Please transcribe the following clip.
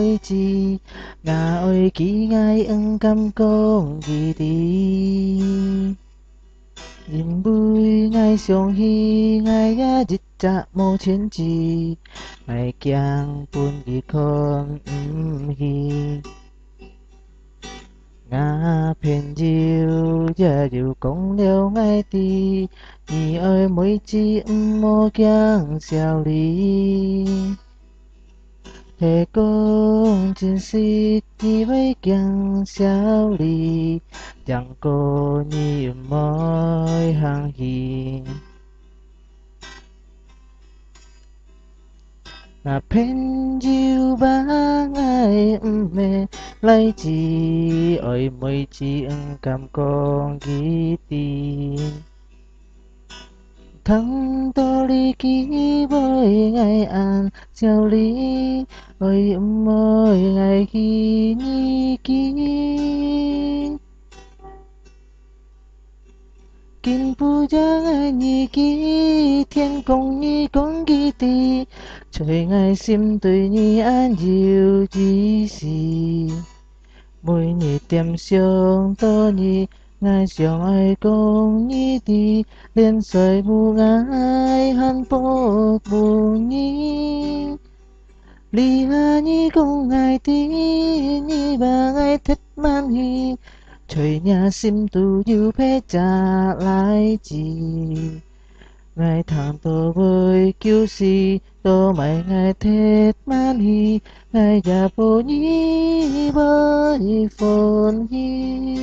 mỗi chi ngà ơi kỹ ngai ưng cam công ghi đi nhìn vui ngai xiong hi ngai ya dịch trả mô chiến chi ngai kiang bun ghi con hi ngà phiền diêu giờ diêu công liêu ngai ti nhị ơi mỗi chi mô kiang xiao lý hệ công chính sĩ nhị với kiang xiao lý chẳng cô nhị mỗi hàng hi ngà phiền diêu ba ngai mê lấy chi ơi mỗi chi cảm con ghi tin thắng tô ly ký với ngày an xiao lý ơi ơi ngày khi nhi ký kinh phu gia ngài nhi ký thiên công nhi công ghi ti trời ngài sim tùy nhi an diệu chi si mỗi nhi tiêm siêu tô nhi ngài siêu ai công nhi ti liên sợi bu ngài han po bu nhi li ha nhi công ngài ti nhi ba ngài thích man hi trời nhà sim tu yêu phép trả lại chi ngài thằng tô với kiêu si tô mày ngài thết man hi ngài già bố nhi với phồn hi